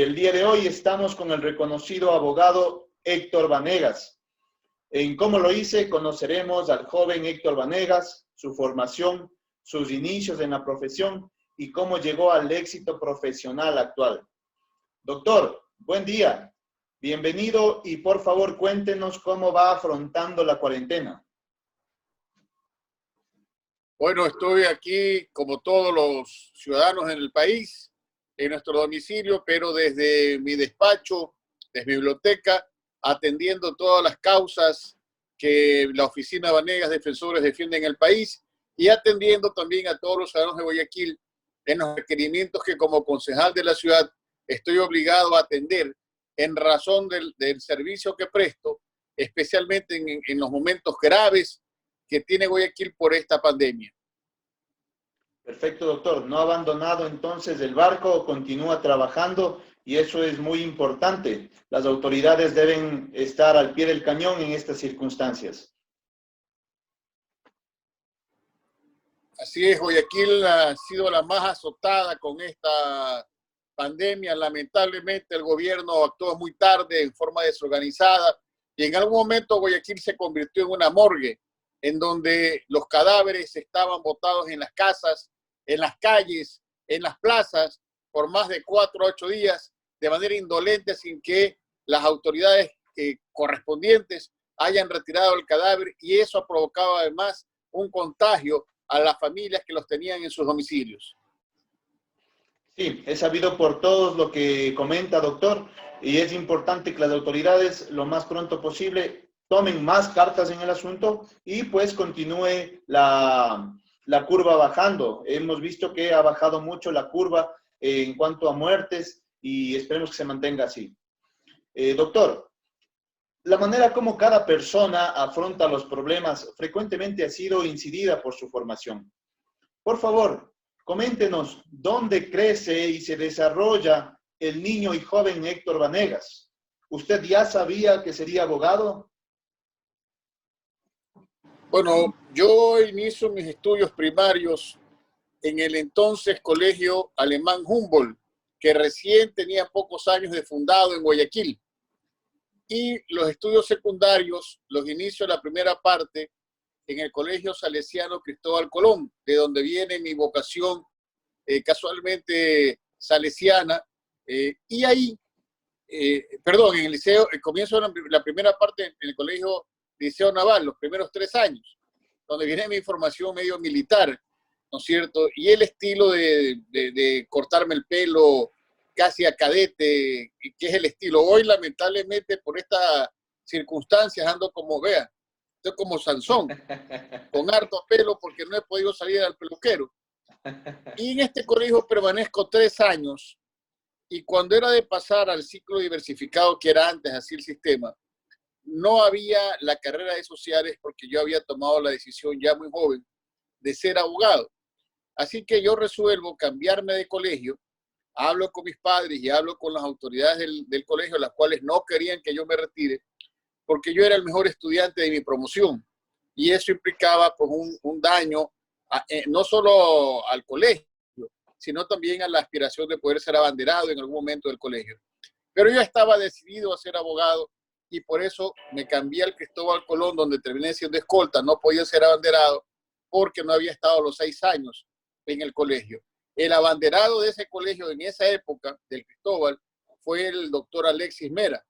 El día de hoy estamos con el reconocido abogado Héctor Vanegas. En Cómo lo hice, conoceremos al joven Héctor Vanegas, su formación, sus inicios en la profesión y cómo llegó al éxito profesional actual. Doctor, buen día. Bienvenido y por favor cuéntenos cómo va afrontando la cuarentena. Bueno, estoy aquí como todos los ciudadanos en el país, en nuestro domicilio, pero desde mi despacho, desde mi biblioteca, atendiendo todas las causas que la Oficina Vanegas Defensores defiende en el país y atendiendo también a todos los ciudadanos de Guayaquil en los requerimientos que como concejal de la ciudad estoy obligado a atender en razón del servicio que presto, especialmente en los momentos graves que tiene Guayaquil por esta pandemia. Perfecto, doctor. No ha abandonado entonces el barco, continúa trabajando y eso es muy importante. Las autoridades deben estar al pie del cañón en estas circunstancias. Así es, Guayaquil ha sido la más azotada con esta pandemia. Lamentablemente el gobierno actuó muy tarde, en forma desorganizada, y en algún momento Guayaquil se convirtió en una morgue, en donde los cadáveres estaban botados en las casas, en las calles, en las plazas, por más de 4 a 8 días, de manera indolente, sin que las autoridades correspondientes hayan retirado el cadáver, y eso ha provocado además un contagio a las familias que los tenían en sus domicilios. Sí, es sabido por todos lo que comenta, doctor, y es importante que las autoridades lo más pronto posible tomen más cartas en el asunto y pues continúe la curva bajando. Hemos visto que ha bajado mucho la curva en cuanto a muertes y esperemos que se mantenga así. Doctor, la manera como cada persona afronta los problemas frecuentemente ha sido incidida por su formación. Por favor, coméntenos dónde crece y se desarrolla el niño y joven Héctor Vanegas. ¿Usted ya sabía que sería abogado? Bueno, yo inicio mis estudios primarios en el entonces Colegio Alemán Humboldt, que recién tenía pocos años de fundado en Guayaquil. Y los estudios secundarios los inicio la primera parte en el Colegio Salesiano Cristóbal Colón, de donde viene mi vocación casualmente salesiana. Y ahí, perdón, en el liceo, comienzo la primera parte en el Colegio Liceo Naval, los primeros 3 años, donde viene mi formación medio militar, ¿no es cierto? Y el estilo de cortarme el pelo casi a cadete, que es el estilo. Hoy, lamentablemente, por estas circunstancias, ando como, vea, estoy como Sansón, con harto pelo porque no he podido salir al peluquero. Y en este colegio permanezco 3 años, y cuando era de pasar al ciclo diversificado, que era antes así el sistema, no había la carrera de sociales porque yo había tomado la decisión ya muy joven de ser abogado. Así que yo resuelvo cambiarme de colegio, hablo con mis padres y hablo con las autoridades del colegio, las cuales no querían que yo me retire, porque yo era el mejor estudiante de mi promoción. Y eso implicaba pues, un daño no solo al colegio, sino también a la aspiración de poder ser abanderado en algún momento del colegio. Pero yo estaba decidido a ser abogado y por eso me cambié al Cristóbal Colón, donde terminé siendo escolta. No podía ser abanderado porque no había estado los 6 años en el colegio. El abanderado de ese colegio en esa época, del Cristóbal, fue el doctor Alexis Mera,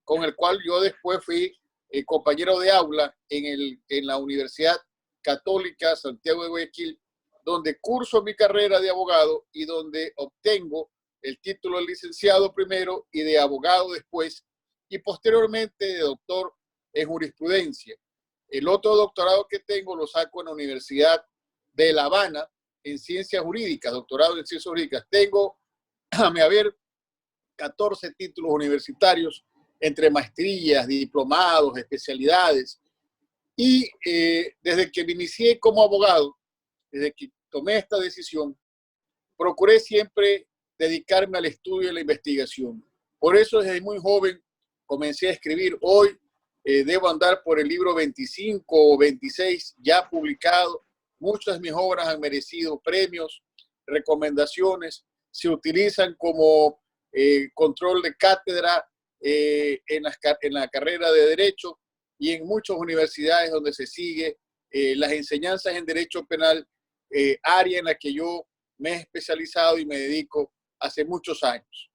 con el cual yo después fui compañero de aula en la Universidad Católica Santiago de Guayaquil, donde curso mi carrera de abogado y donde obtengo el título de licenciado primero y de abogado después, y posteriormente de doctor en jurisprudencia. El otro doctorado que tengo lo saco en la Universidad de La Habana en ciencias jurídicas, doctorado en ciencias jurídicas. Tengo, a mi haber, 14 títulos universitarios entre maestrías, diplomados, especialidades. Y desde que me inicié como abogado, desde que tomé esta decisión, procuré siempre dedicarme al estudio y la investigación. Por eso desde muy joven comencé a escribir. Hoy debo andar por el libro 25 o 26 ya publicado. Muchas de mis obras han merecido premios, recomendaciones, se utilizan como control de cátedra en la carrera de Derecho y en muchas universidades donde se sigue las enseñanzas en Derecho Penal, área en la que yo me he especializado y me dedico hace muchos años.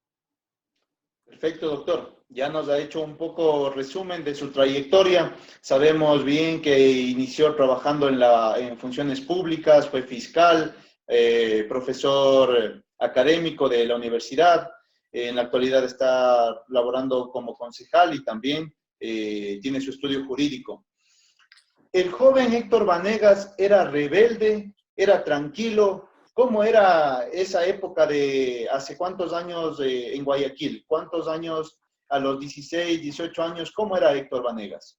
Perfecto, doctor. Ya nos ha hecho un poco resumen de su trayectoria. Sabemos bien que inició trabajando en funciones públicas, fue fiscal, profesor académico de la universidad. En la actualidad está laborando como concejal y también tiene su estudio jurídico. El joven Héctor Vanegas era rebelde, era tranquilo. ¿Cómo era esa época de hace cuántos años en Guayaquil? ¿Cuántos años a los 16, 18 años? ¿Cómo era Héctor Vanegas?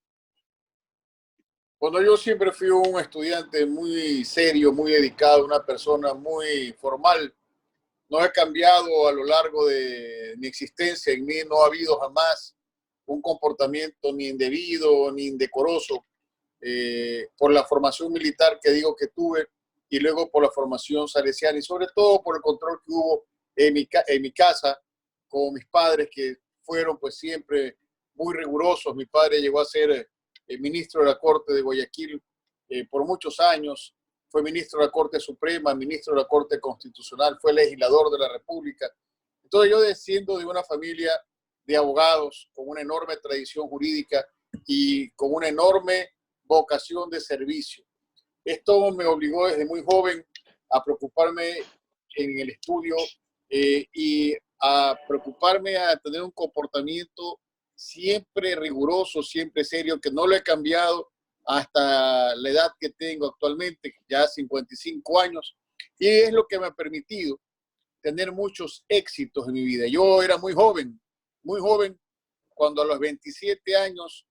Bueno, yo siempre fui un estudiante muy serio, muy dedicado, una persona muy formal. No he cambiado a lo largo de mi existencia. En mí no ha habido jamás un comportamiento ni indebido ni indecoroso por la formación militar que digo que tuve y luego por la formación salesiana y sobre todo por el control que hubo en mi casa con mis padres que fueron pues siempre muy rigurosos. Mi padre llegó a ser ministro de la Corte de Guayaquil por muchos años, fue ministro de la Corte Suprema, ministro de la Corte Constitucional, fue legislador de la República. Entonces yo desciendo de una familia de abogados con una enorme tradición jurídica y con una enorme vocación de servicio. Esto me obligó desde muy joven a preocuparme en el estudio y a preocuparme a tener un comportamiento siempre riguroso, siempre serio, que no lo he cambiado hasta la edad que tengo actualmente, ya 55 años, y es lo que me ha permitido tener muchos éxitos en mi vida. Yo era muy joven, cuando a los 27 años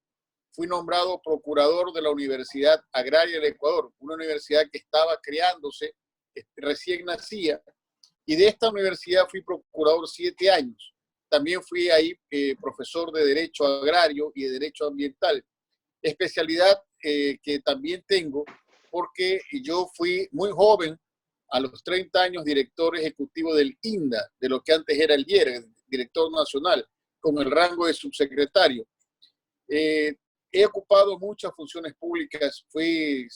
fui nombrado procurador de la Universidad Agraria del Ecuador, una universidad que estaba creándose, recién nacía, y de esta universidad fui procurador 7 años. También fui ahí profesor de Derecho Agrario y de Derecho Ambiental, especialidad que también tengo porque yo fui muy joven, a los 30 años, director ejecutivo del INDA, de lo que antes era el IER, director nacional, con el rango de subsecretario. He ocupado muchas funciones públicas, fui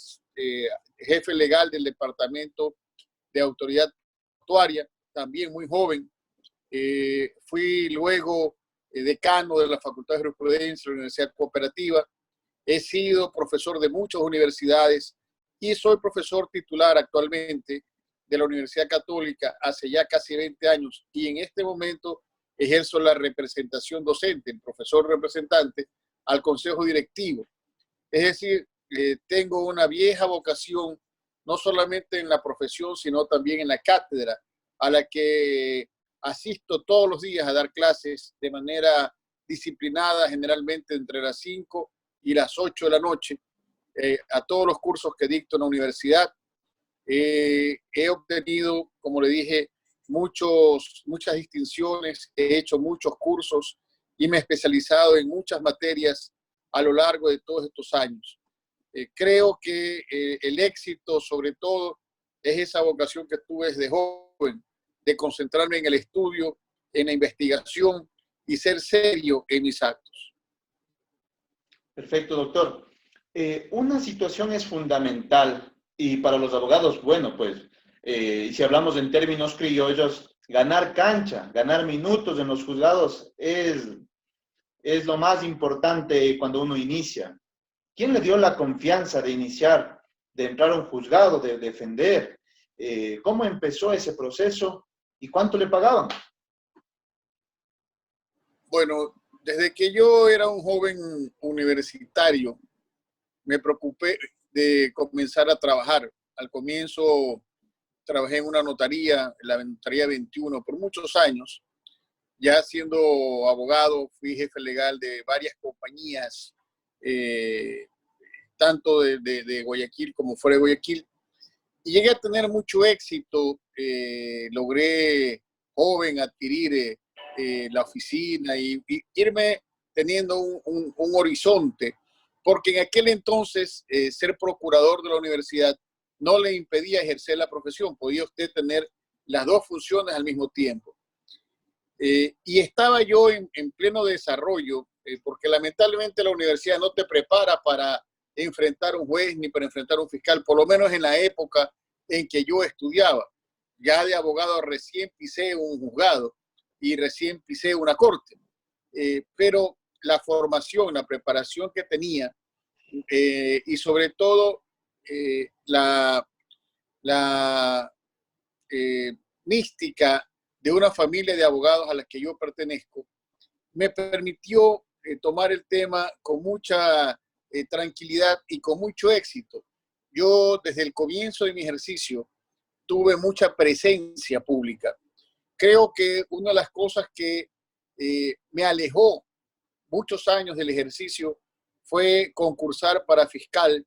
jefe legal del Departamento de Autoridad Portuaria, también muy joven. Fui luego decano de la Facultad de Jurisprudencia de la Universidad Cooperativa. He sido profesor de muchas universidades y soy profesor titular actualmente de la Universidad Católica hace ya casi 20 años y en este momento ejerzo la representación docente, el profesor representante al Consejo Directivo. Es decir, tengo una vieja vocación, no solamente en la profesión, sino también en la cátedra, a la que asisto todos los días a dar clases de manera disciplinada, generalmente entre las 5 y las 8 de la noche, a todos los cursos que dicto en la universidad. He obtenido, como le dije, muchas distinciones, he hecho muchos cursos y me he especializado en muchas materias a lo largo de todos estos años. Creo que el éxito, sobre todo, es esa vocación que tuve desde joven, de concentrarme en el estudio, en la investigación y ser serio en mis actos. Perfecto, doctor. Una situación es fundamental y para los abogados, bueno, pues, si hablamos en términos criollos, ganar cancha, ganar minutos en los juzgados es lo más importante cuando uno inicia. ¿Quién le dio la confianza de iniciar, de entrar a un juzgado, de defender? ¿Cómo empezó ese proceso y cuánto le pagaban? Bueno, desde que yo era un joven universitario, me preocupé de comenzar a trabajar. Al comienzo trabajé en una notaría, la notaría 21, por muchos años. Ya siendo abogado, fui jefe legal de varias compañías, tanto de Guayaquil como fuera de Guayaquil. Y llegué a tener mucho éxito. Logré, joven, adquirir la oficina y irme teniendo un horizonte, porque en aquel entonces ser procurador de la universidad no le impedía ejercer la profesión, podía usted tener las dos funciones al mismo tiempo. Y estaba yo en pleno desarrollo, porque lamentablemente la universidad no te prepara para enfrentar a un juez ni para enfrentar a un fiscal, por lo menos en la época en que yo estudiaba. Ya de abogado recién pisé un juzgado y recién pisé una corte. Pero la formación, la preparación que tenía y sobre todo la eh, mística de una familia de abogados a la que yo pertenezco, me permitió tomar el tema con mucha tranquilidad y con mucho éxito. Yo desde el comienzo de mi ejercicio tuve mucha presencia pública. Creo que una de las cosas que me alejó muchos años del ejercicio fue concursar para fiscal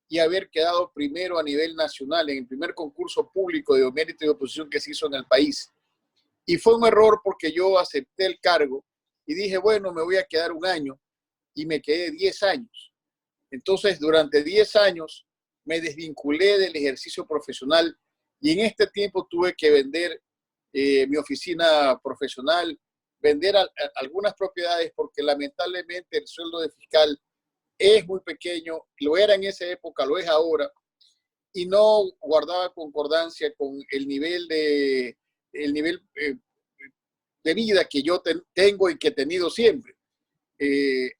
y haber quedado primero a nivel nacional en el primer concurso público de mérito y oposición que se hizo en el país. Y fue un error porque yo acepté el cargo y dije, bueno, me voy a quedar un año y me quedé 10 años. Entonces, durante 10 años me desvinculé del ejercicio profesional y en este tiempo tuve que vender mi oficina profesional, vender algunas propiedades porque lamentablemente el sueldo de fiscal es muy pequeño, lo era en esa época, lo es ahora, y no guardaba concordancia con el nivel de vida que yo tengo y que he tenido siempre.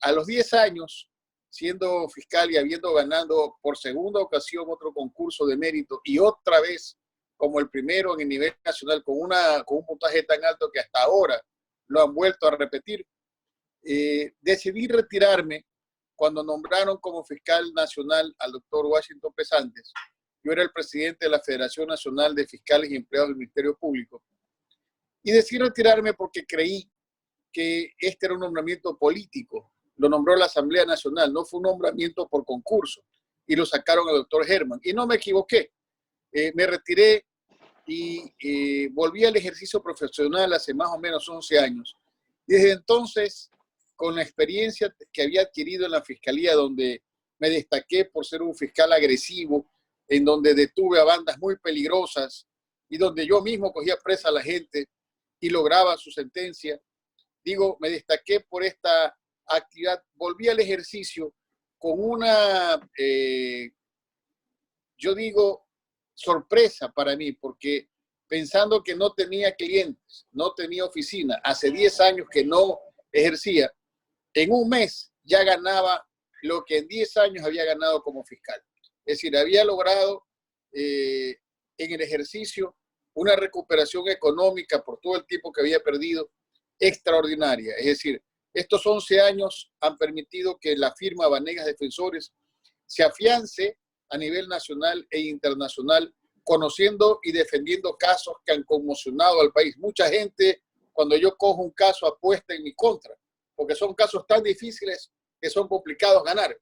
A los 10 años, siendo fiscal y habiendo ganado por segunda ocasión otro concurso de mérito y otra vez como el primero en el nivel nacional con un puntaje tan alto que hasta ahora lo han vuelto a repetir, decidí retirarme cuando nombraron como fiscal nacional al doctor Washington Pesantes. Yo era el presidente de la Federación Nacional de Fiscales y Empleados del Ministerio Público. Y decidí retirarme porque creí que este era un nombramiento político. Lo nombró la Asamblea Nacional, no fue un nombramiento por concurso. Y lo sacaron al doctor Herman. Y no me equivoqué. Me retiré y volví al ejercicio profesional hace más o menos 11 años. Desde entonces, con la experiencia que había adquirido en la fiscalía, donde me destaqué por ser un fiscal agresivo, en donde detuve a bandas muy peligrosas y donde yo mismo cogía presa a la gente y lograba su sentencia, digo, me destaqué por esta actividad, volví al ejercicio con una, yo digo, sorpresa para mí, porque pensando que no tenía clientes, no tenía oficina, hace 10 años que no ejercía, en un mes ya ganaba lo que en 10 años había ganado como fiscal. Es decir, había logrado en el ejercicio una recuperación económica por todo el tiempo que había perdido extraordinaria. Es decir, estos 11 años han permitido que la firma Vanegas Defensores se afiance a nivel nacional e internacional, conociendo y defendiendo casos que han conmocionado al país. Mucha gente, cuando yo cojo un caso, apuesta en mi contra, porque son casos tan difíciles que son complicados ganar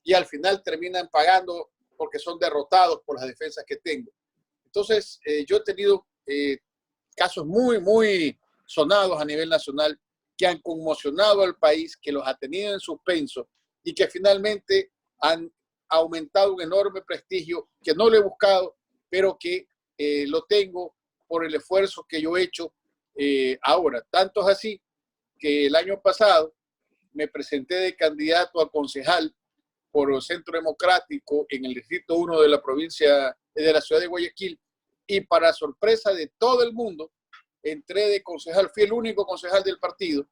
y al final terminan pagando porque son derrotados por las defensas que tengo. Entonces, yo he tenido casos muy sonados a nivel nacional que han conmocionado al país, que los ha tenido en suspenso y que finalmente han aumentado un enorme prestigio que no lo he buscado, pero que lo tengo por el esfuerzo que yo he hecho ahora. Tanto es así que el año pasado me presenté de candidato a concejal por el Centro Democrático en el Distrito 1 de la provincia de la ciudad de Guayaquil y para sorpresa de todo el mundo, entré de concejal, fui el único concejal del partido,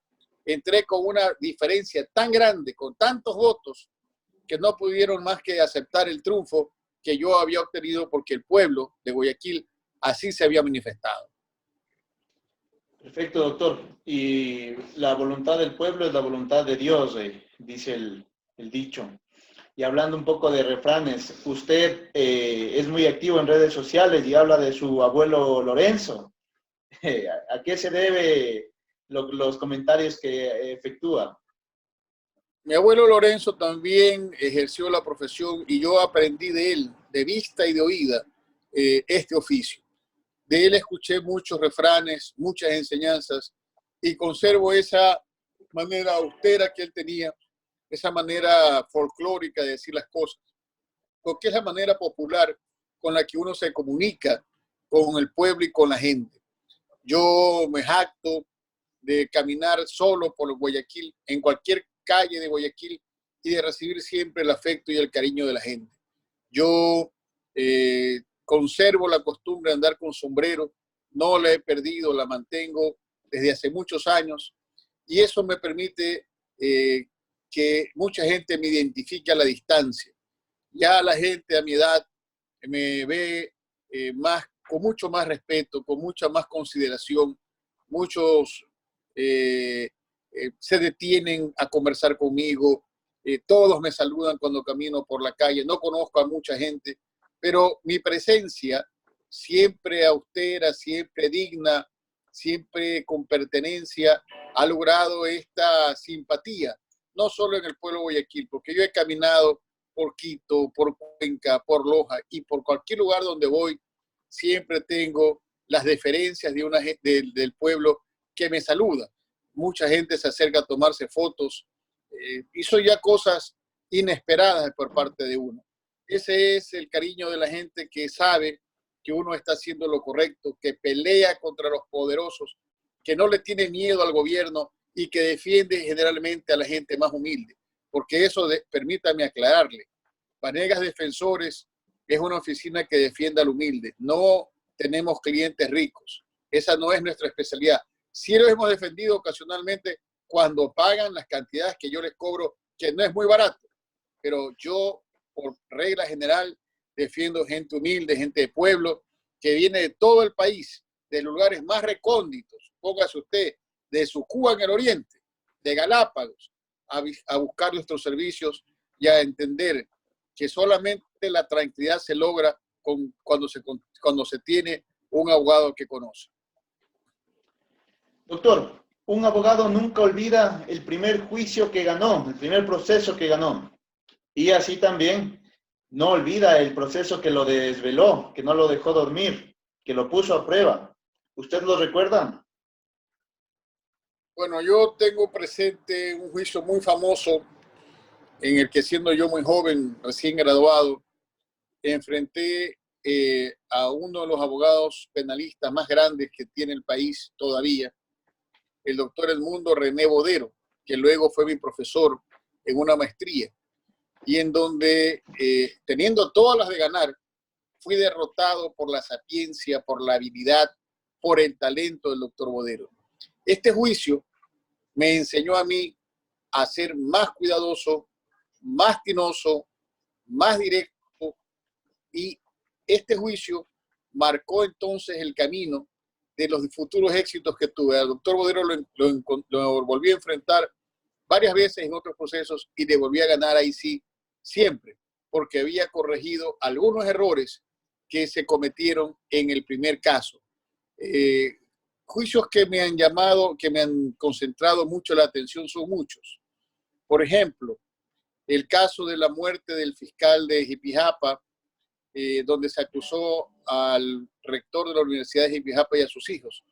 entré con una diferencia tan grande, con tantos votos, que no pudieron más que aceptar el triunfo que yo había obtenido porque el pueblo de Guayaquil así se había manifestado. Perfecto, doctor. Y la voluntad del pueblo es la voluntad de Dios, dice el dicho. Y hablando un poco de refranes, usted es muy activo en redes sociales y habla de su abuelo Lorenzo. ¿A qué se debe los comentarios que efectúa? Mi abuelo Lorenzo también ejerció la profesión y yo aprendí de él, de vista y de oída, este oficio. De él escuché muchos refranes, muchas enseñanzas y conservo esa manera austera que él tenía, esa manera folclórica de decir las cosas, porque es la manera popular con la que uno se comunica con el pueblo y con la gente. Yo me jacto de caminar solo por Guayaquil, en cualquier calle de Guayaquil, y de recibir siempre el afecto y el cariño de la gente. Yo conservo la costumbre de andar con sombrero, no la he perdido, la mantengo desde hace muchos años, y eso me permite que mucha gente me identifique a la distancia. Ya la gente a mi edad me ve con mucho más respeto, con mucha más consideración. Muchos se detienen a conversar conmigo. Todos me saludan cuando camino por la calle. No conozco a mucha gente, pero mi presencia, siempre austera, siempre digna, siempre con pertenencia, ha logrado esta simpatía, no solo en el pueblo de Guayaquil, porque yo he caminado por Quito, por Cuenca, por Loja, y por cualquier lugar donde voy, siempre tengo las deferencias del pueblo que me saluda. Mucha gente se acerca a tomarse fotos, y son ya cosas inesperadas por parte de uno. Ese es el cariño de la gente que sabe que uno está haciendo lo correcto, que pelea contra los poderosos, que no le tiene miedo al gobierno y que defiende generalmente a la gente más humilde. Porque eso, permítame aclararle, Vanegas Defensores es una oficina que defiende al humilde. No tenemos clientes ricos. Esa no es nuestra especialidad. Sí lo hemos defendido ocasionalmente cuando pagan las cantidades que yo les cobro, que no es muy barato. Pero yo, por regla general, defiendo gente humilde, gente de pueblo, que viene de todo el país, de lugares más recónditos. Póngase usted, de Sucúa en el oriente, de Galápagos, a buscar nuestros servicios y a entender que solamente la tranquilidad se logra cuando se tiene un abogado que conoce. Doctor, un abogado nunca olvida el primer juicio que ganó, el primer proceso que ganó. Y así también no olvida el proceso que lo desveló, que no lo dejó dormir, que lo puso a prueba. ¿Usted lo recuerda? Bueno, yo tengo presente un juicio muy famoso en el que, siendo yo muy joven, recién graduado, enfrenté a uno de los abogados penalistas más grandes que tiene el país todavía, el doctor Edmundo René Bodero, que luego fue mi profesor en una maestría, y en donde, teniendo todas las de ganar, fui derrotado por la sapiencia, por la habilidad, por el talento del doctor Bodero. Este juicio me enseñó a mí a ser más cuidadoso, más tinoso, más directo, y este juicio marcó entonces el camino de los futuros éxitos que tuve. Al doctor Bodero lo volví a enfrentar varias veces en otros procesos y le volví a ganar ahí sí, siempre, porque había corregido algunos errores que se cometieron en el primer caso. Juicios que me han llamado, que me han concentrado mucho la atención son muchos. Por ejemplo, el caso de la muerte del fiscal de Jipijapa, donde se acusó al rector de la Universidad de Jipijapa y a sus hijos,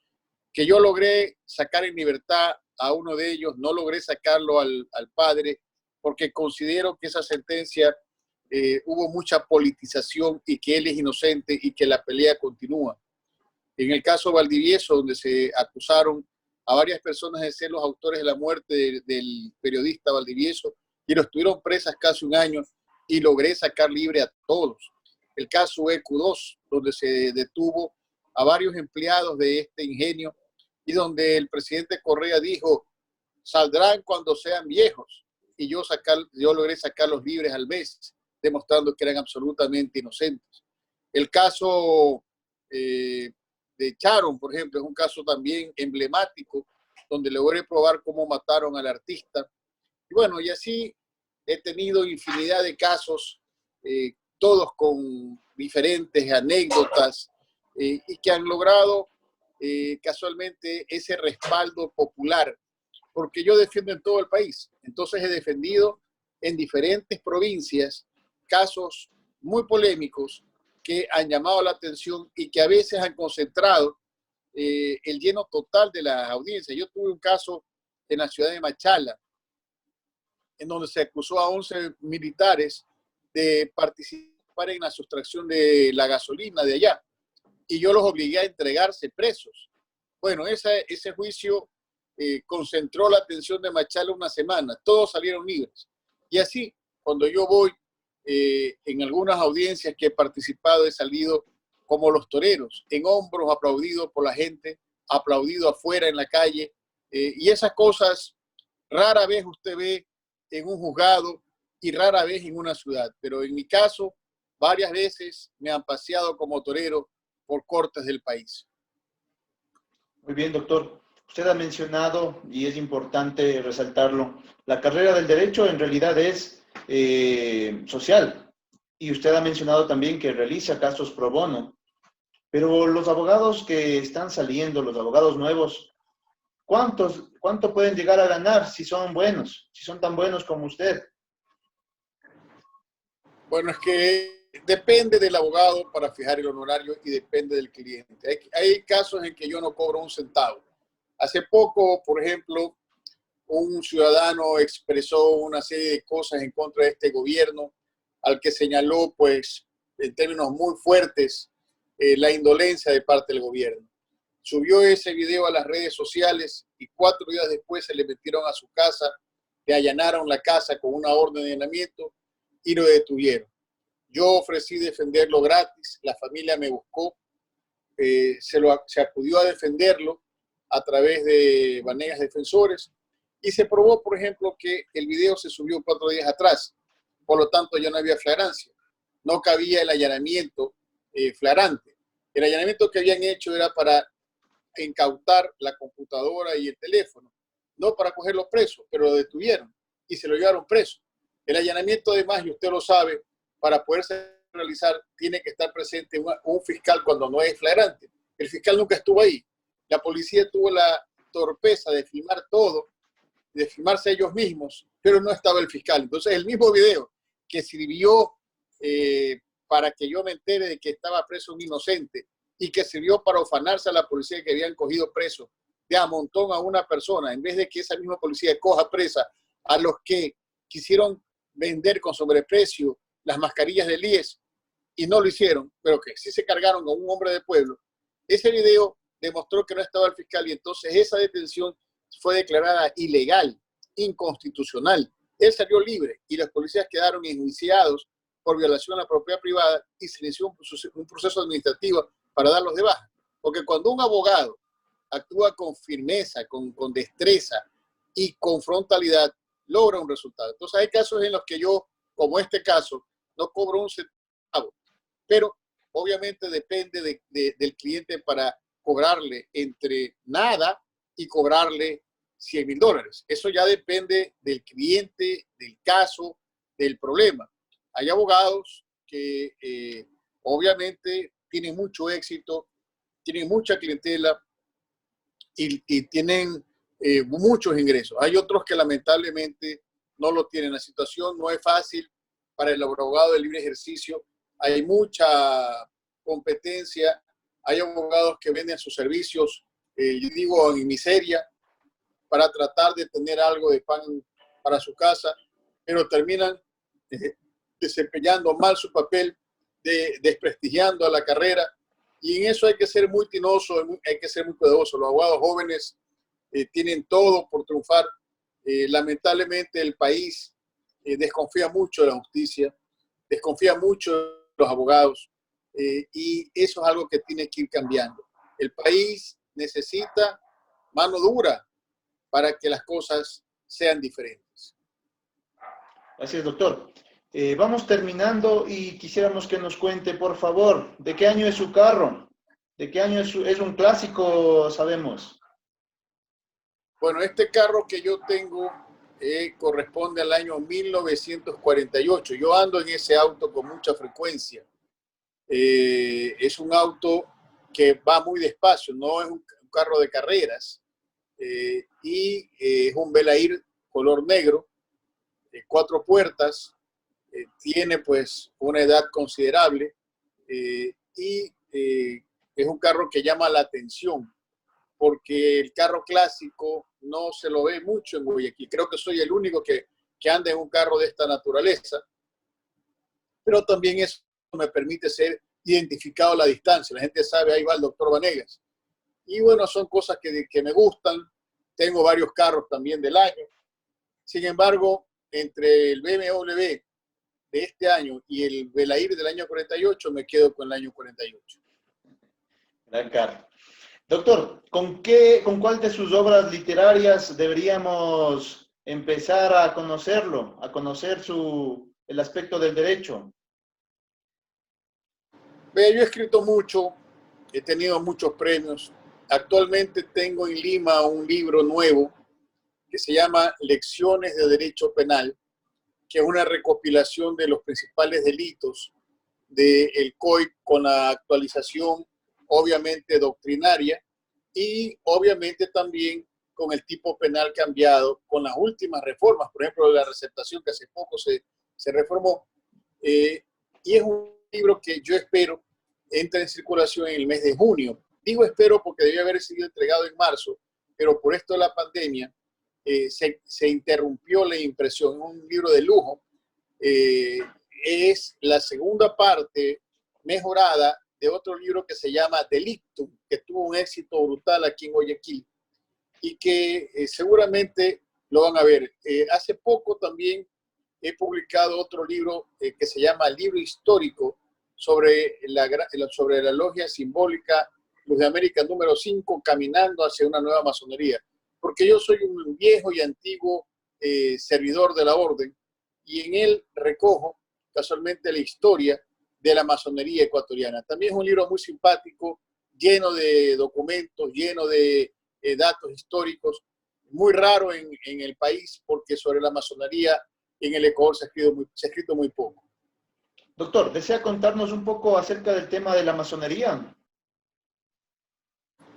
que yo logré sacar en libertad a uno de ellos, no logré sacarlo al padre, porque considero que esa sentencia hubo mucha politización y que él es inocente y que la pelea continúa. En el caso Valdivieso, donde se acusaron a varias personas de ser los autores de la muerte del periodista Valdivieso, y los tuvieron presas casi un año, y logré sacar libre a todos. El caso EQ2, donde se detuvo a varios empleados de este ingenio y donde el presidente Correa dijo, saldrán cuando sean viejos, y yo logré sacarlos libres al mes, demostrando que eran absolutamente inocentes. El caso de Charon, por ejemplo, es un caso también emblemático, donde logré probar cómo mataron al artista. Y bueno, y así he tenido infinidad de casos, todos con diferentes anécdotas, y que han logrado casualmente ese respaldo popular, porque yo defiendo en todo el país. Entonces he defendido en diferentes provincias casos muy polémicos que han llamado la atención y que a veces han concentrado el lleno total de las audiencias. Yo tuve un caso en la ciudad de Machala, en donde se acusó a 11 militares de participar en la sustracción de la gasolina de allá, y yo los obligué a entregarse presos. Bueno, ese juicio concentró la atención de Machala una semana. Todos salieron libres. Y así, cuando yo voy en algunas audiencias que he participado, he salido como los toreros, en hombros, aplaudido por la gente, aplaudido afuera en la calle. Y esas cosas rara vez usted ve en un juzgado y rara vez en una ciudad. Pero en mi caso, varias veces me han paseado como torero por cortes del país. Muy bien, doctor. Usted ha mencionado, y es importante resaltarlo, la carrera del derecho en realidad es social. Y usted ha mencionado también que realiza casos pro bono. Pero los abogados que están saliendo, los abogados nuevos, ¿cuánto pueden llegar a ganar si son buenos, si son tan buenos como usted? Bueno, es que depende del abogado para fijar el honorario y depende del cliente. Hay casos en que yo no cobro un centavo. Hace poco, por ejemplo, un ciudadano expresó una serie de cosas en contra de este gobierno, al que señaló, pues, en términos muy fuertes, la indolencia de parte del gobierno. Subió ese video a las redes sociales y 4 días después se le metieron a su casa, le allanaron la casa con una orden de allanamiento y lo detuvieron. Yo ofrecí defenderlo gratis, la familia me buscó, se acudió a defenderlo a través de Vanegas Defensores y se probó, por ejemplo, que el video se subió 4 días atrás, por lo tanto ya no había flagrancia, no cabía el allanamiento flagrante. El allanamiento que habían hecho era para incautar la computadora y el teléfono, no para cogerlo preso, pero lo detuvieron y se lo llevaron preso. El allanamiento, además, y usted lo sabe, para poderse realizar tiene que estar presente un fiscal cuando no es flagrante. El fiscal nunca estuvo ahí. La policía tuvo la torpeza de filmar todo, de filmarse ellos mismos, pero no estaba el fiscal. Entonces, el mismo video que sirvió para que yo me entere de que estaba preso un inocente y que sirvió para ufanarse a la policía que habían cogido preso de a montón a una persona, en vez de que esa misma policía coja presa a los que quisieron vender con sobreprecio las mascarillas del IES y no lo hicieron, pero que sí se cargaron con un hombre de pueblo. Ese video demostró que no estaba el fiscal y entonces esa detención fue declarada ilegal, inconstitucional. Él salió libre y los policías quedaron enjuiciados por violación a la propiedad privada y se inició un proceso administrativo para darlos de baja. Porque cuando un abogado actúa con firmeza, con destreza y con frontalidad, logra un resultado. Entonces hay casos en los que yo, como este caso, no cobro un centavo, pero obviamente depende del cliente para cobrarle entre nada y cobrarle $100,000. Eso ya depende del cliente, del caso, del problema. Hay abogados que obviamente tienen mucho éxito, tienen mucha clientela y tienen muchos ingresos. Hay otros que lamentablemente no lo tienen. La situación no es fácil para el abogado de libre ejercicio. Hay mucha competencia. Hay abogados que venden sus servicios, yo digo, en miseria, para tratar de tener algo de pan para su casa, pero terminan desempeñando mal su papel, desprestigiando a la carrera, y en eso hay que ser muy tinoso, hay que ser muy cuidadoso. Los abogados jóvenes tienen todo por triunfar. Lamentablemente el país desconfía mucho de la justicia, desconfía mucho de los abogados, y eso es algo que tiene que ir cambiando. El país necesita mano dura para que las cosas sean diferentes. Gracias, doctor. Vamos terminando y quisiéramos que nos cuente, por favor, ¿de qué año es su carro? ¿De qué año es un clásico, sabemos? Bueno, este carro que yo tengo corresponde al año 1948. Yo ando en ese auto con mucha frecuencia. Es un auto que va muy despacio, no es un carro de carreras. Es un Bel Air color negro, 4 puertas, tiene pues una edad considerable es un carro que llama la atención porque el carro clásico no se lo ve mucho en Guayaquil. Creo que soy el único que anda en un carro de esta naturaleza, pero también eso me permite ser identificado a la distancia. La gente sabe, ahí va el doctor Vanegas. Y bueno, son cosas que me gustan. tengo varios carros también del año. Sin embargo, entre el BMW de este año y el Belair del año 48, me quedo con el año 48. Gran carro. Doctor, con cuál de sus obras literarias deberíamos empezar a conocerlo, a conocer el aspecto del derecho? Vea, yo he escrito mucho, he tenido muchos premios. Actualmente tengo en Lima un libro nuevo que se llama Lecciones de Derecho Penal, que es una recopilación de los principales delitos del COIP con la actualización, obviamente, doctrinaria y obviamente también con el tipo penal cambiado con las últimas reformas, por ejemplo, la receptación que hace poco se reformó. Y es un libro que yo espero entre en circulación en el mes de junio. Digo espero porque debía haber sido entregado en marzo, pero por esto de la pandemia se interrumpió la impresión. Es un libro de lujo. Es la segunda parte mejorada de otro libro que se llama Delictum, que tuvo un éxito brutal aquí en Guayaquil y que seguramente lo van a ver. Hace poco también he publicado otro libro que se llama Libro Histórico sobre la logia simbólica Luz de América número 5, caminando hacia una nueva masonería. Porque yo soy un viejo y antiguo servidor de la orden y en él recojo casualmente la historia de la masonería ecuatoriana. También es un libro muy simpático, lleno de documentos, lleno de datos históricos, muy raro en el país porque sobre la masonería en el Ecuador se ha escrito muy poco. Doctor, ¿desea contarnos un poco acerca del tema de la masonería?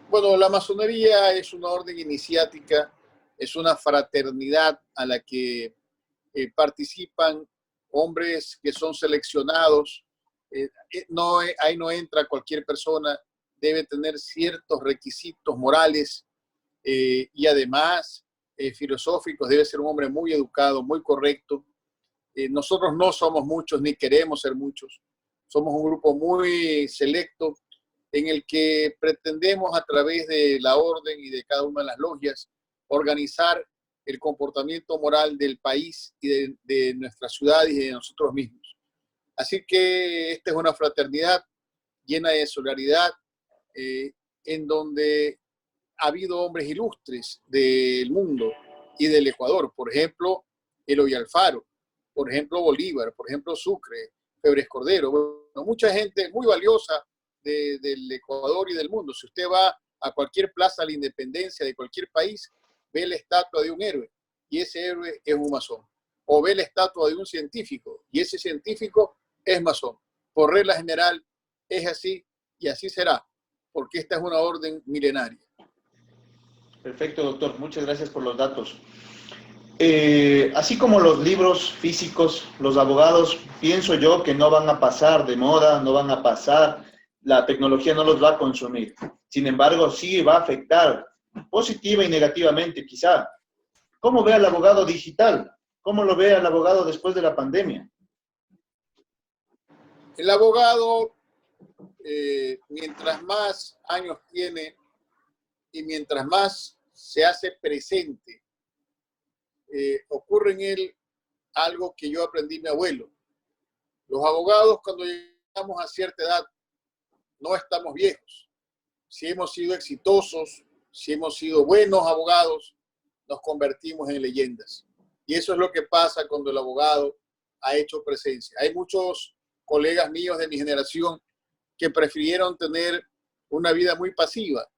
Bueno, la masonería es una orden iniciática, es una fraternidad a la que participan hombres que son seleccionados. Ahí no entra cualquier persona, debe tener ciertos requisitos morales y además filosóficos, debe ser un hombre muy educado, muy correcto. Nosotros no somos muchos ni queremos ser muchos, somos un grupo muy selecto en el que pretendemos a través de la orden y de cada una de las logias organizar el comportamiento moral del país y de nuestras ciudades y de nosotros mismos. Así que esta es una fraternidad llena de solidaridad en donde ha habido hombres ilustres del mundo y del Ecuador, por ejemplo, Eloy Alfaro, por ejemplo, Bolívar, por ejemplo, Sucre, Febres Cordero, bueno, mucha gente muy valiosa del Ecuador y del mundo. Si usted va a cualquier plaza de la independencia de cualquier país, ve la estatua de un héroe y ese héroe es un masón. O ve la estatua de un científico y ese científico es masón. Por regla general es así y así será, porque esta es una orden milenaria. Perfecto, doctor. Muchas gracias por los datos. Así como los libros físicos, los abogados, pienso yo que no van a pasar de moda, no van a pasar, la tecnología no los va a consumir. Sin embargo, sí va a afectar positiva y negativamente, quizá. ¿Cómo ve al abogado digital? ¿Cómo lo ve al abogado después de la pandemia? El abogado, mientras más años tiene y mientras más se hace presente, ocurre en él algo que yo aprendí de mi abuelo. Los abogados, cuando llegamos a cierta edad, no estamos viejos. Si hemos sido exitosos, si hemos sido buenos abogados, nos convertimos en leyendas. Y eso es lo que pasa cuando el abogado ha hecho presencia. Hay muchos colegas míos de mi generación que prefirieron tener una vida muy pasiva,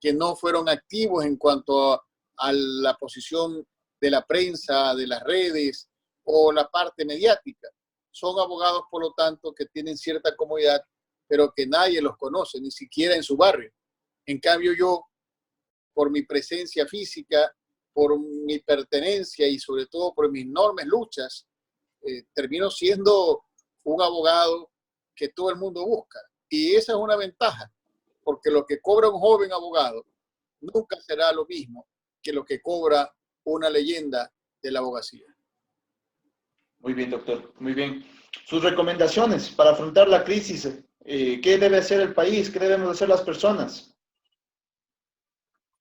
que no fueron activos en cuanto a la posición de la prensa, de las redes o la parte mediática. Son abogados, por lo tanto, que tienen cierta comodidad, pero que nadie los conoce, ni siquiera en su barrio. En cambio, yo, por mi presencia física, por mi pertenencia y sobre todo por mis enormes luchas, termino siendo un abogado que todo el mundo busca. Y esa es una ventaja, porque lo que cobra un joven abogado nunca será lo mismo que lo que cobra una leyenda de la abogacía. Muy bien, doctor. Muy bien. Sus recomendaciones para afrontar la crisis. ¿Qué debe hacer el país? ¿Qué debemos hacer las personas?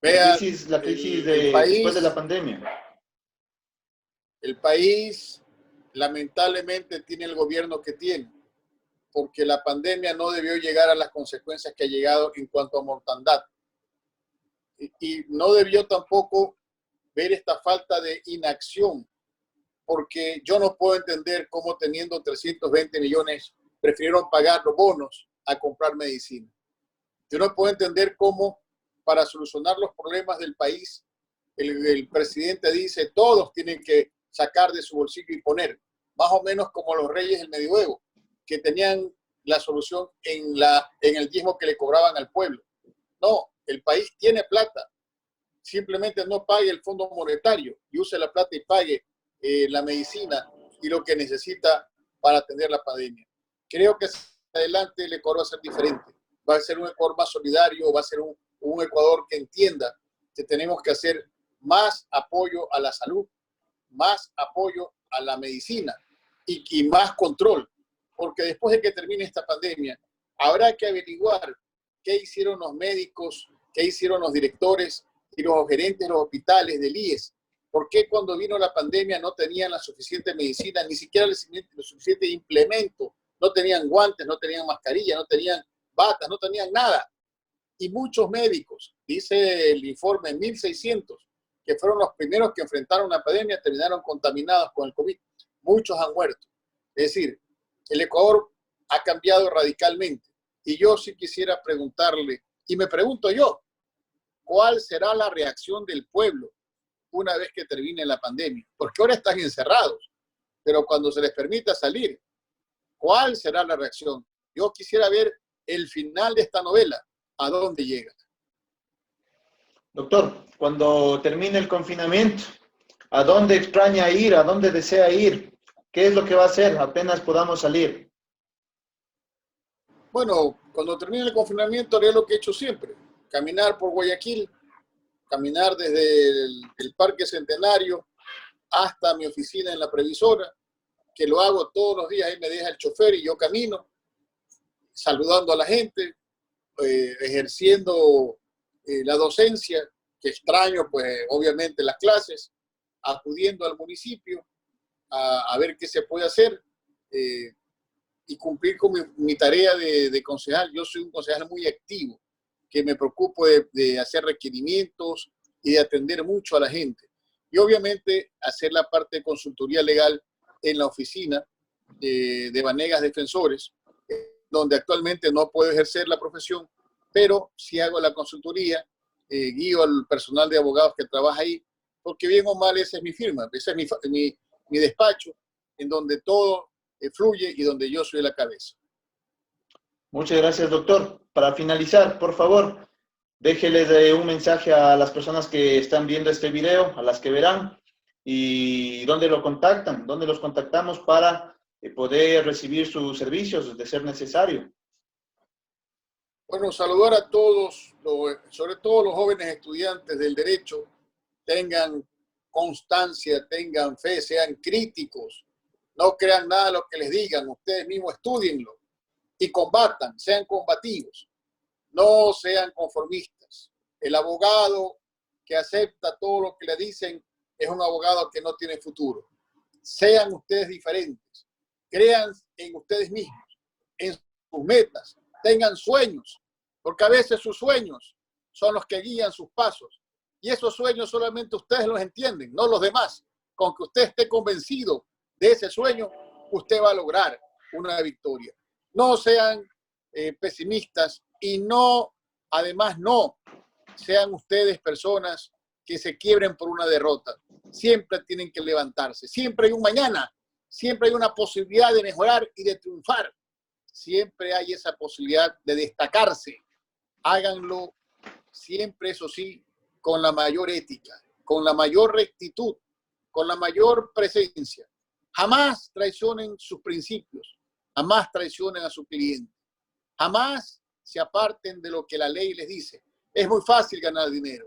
Vea, La crisis el después de la país, pandemia. el país lamentablemente tiene el gobierno que tiene, porque la pandemia no debió llegar a las consecuencias que ha llegado en cuanto a mortandad. Y no debió tampoco ver esta falta de inacción, porque yo no puedo entender cómo teniendo 320 millones prefirieron pagar los bonos a comprar medicina. Yo no puedo entender cómo para solucionar los problemas del país el presidente dice todos tienen que sacar de su bolsillo y poner, más o menos como los reyes del medioevo, que tenían la solución en el diezmo que le cobraban al pueblo. No, el país tiene plata, simplemente no pague el Fondo Monetario y use la plata y pague la medicina y lo que necesita para atender la pandemia. Creo que adelante el Ecuador va a ser diferente, va a ser un Ecuador más solidario, va a ser un Ecuador que entienda que tenemos que hacer más apoyo a la salud, más apoyo a la medicina y más control, porque después de que termine esta pandemia, habrá que averiguar qué hicieron los médicos, qué hicieron los directores y los gerentes de los hospitales del IES. ¿Por qué cuando vino la pandemia no tenían la suficiente medicina, ni siquiera el suficiente implemento? No tenían guantes, no tenían mascarilla, no tenían batas, no tenían nada. Y muchos médicos, dice el informe, 1.600, que fueron los primeros que enfrentaron la pandemia, terminaron contaminados con el COVID. Muchos han muerto. Es decir, el Ecuador ha cambiado radicalmente. Y yo sí quisiera preguntarle, y me pregunto yo, ¿cuál será la reacción del pueblo una vez que termine la pandemia? Porque ahora están encerrados, pero cuando se les permita salir, ¿cuál será la reacción? Yo quisiera ver el final de esta novela, a dónde llega. Doctor, cuando termine el confinamiento, ¿a dónde extraña ir? ¿A dónde desea ir? ¿Qué es lo que va a hacer apenas podamos salir? Bueno, cuando termine el confinamiento haré lo que he hecho siempre, caminar por Guayaquil, caminar desde el Parque Centenario hasta mi oficina en la Previsora, que lo hago todos los días, ahí me deja el chofer y yo camino, saludando a la gente, ejerciendo la docencia, que extraño pues obviamente las clases, acudiendo al municipio a ver qué se puede hacer y cumplir con mi tarea de concejal. Yo soy un concejal muy activo, que me preocupo de hacer requerimientos y de atender mucho a la gente. Y obviamente hacer la parte de consultoría legal en la oficina de Vanegas Defensores, donde actualmente no puedo ejercer la profesión, pero sí hago la consultoría, guío al personal de abogados que trabaja ahí, porque bien o mal esa es mi firma, ese es mi despacho, en donde todo fluye y donde yo soy la cabeza. Muchas gracias, doctor. Para finalizar, por favor, déjeles un mensaje a las personas que están viendo este video, a las que verán, y dónde lo contactan, dónde los contactamos para poder recibir sus servicios de ser necesario. Bueno, saludar a todos, sobre todo los jóvenes estudiantes del derecho, tengan constancia, tengan fe, sean críticos, no crean nada de lo que les digan, ustedes mismos estudienlo y combatan, sean combativos, no sean conformistas. El abogado que acepta todo lo que le dicen es un abogado que no tiene futuro. Sean ustedes diferentes, crean en ustedes mismos, en sus metas, tengan sueños, porque a veces sus sueños son los que guían sus pasos. Y esos sueños solamente ustedes los entienden, no los demás. Con que usted esté convencido de ese sueño, usted va a lograr una victoria. No sean pesimistas y no, además no sean ustedes personas que se quiebren por una derrota. Siempre tienen que levantarse. Siempre hay un mañana. Siempre hay una posibilidad de mejorar y de triunfar. Siempre hay esa posibilidad de destacarse. Háganlo siempre, eso sí, con la mayor ética, con la mayor rectitud, con la mayor presencia. Jamás traicionen sus principios, jamás traicionen a su cliente, jamás se aparten de lo que la ley les dice. Es muy fácil ganar dinero,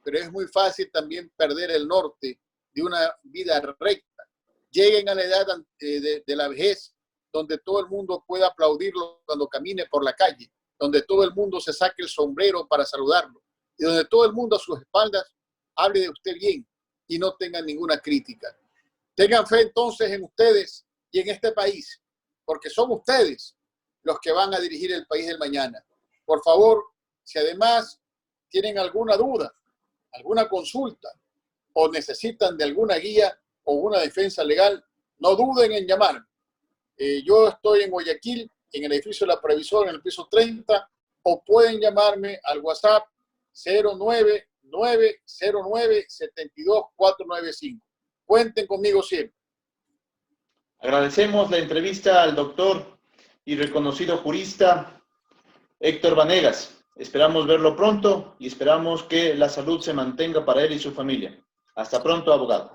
pero es muy fácil también perder el norte de una vida recta. Lleguen a la edad de la vejez, donde todo el mundo pueda aplaudirlo cuando camine por la calle, donde todo el mundo se saque el sombrero para saludarlo, y donde todo el mundo a sus espaldas hable de usted bien y no tengan ninguna crítica. Tengan fe entonces en ustedes y en este país, porque son ustedes los que van a dirigir el país del mañana. Por favor, si además tienen alguna duda, alguna consulta o necesitan de alguna guía o una defensa legal, no duden en llamarme. Yo estoy en Guayaquil, en el edificio de la Previsora, en el piso 30, o pueden llamarme al WhatsApp 09909-72495. Cuenten conmigo siempre. Agradecemos la entrevista al doctor y reconocido jurista Héctor Vanegas. Esperamos verlo pronto y esperamos que la salud se mantenga para él y su familia. Hasta pronto, abogado.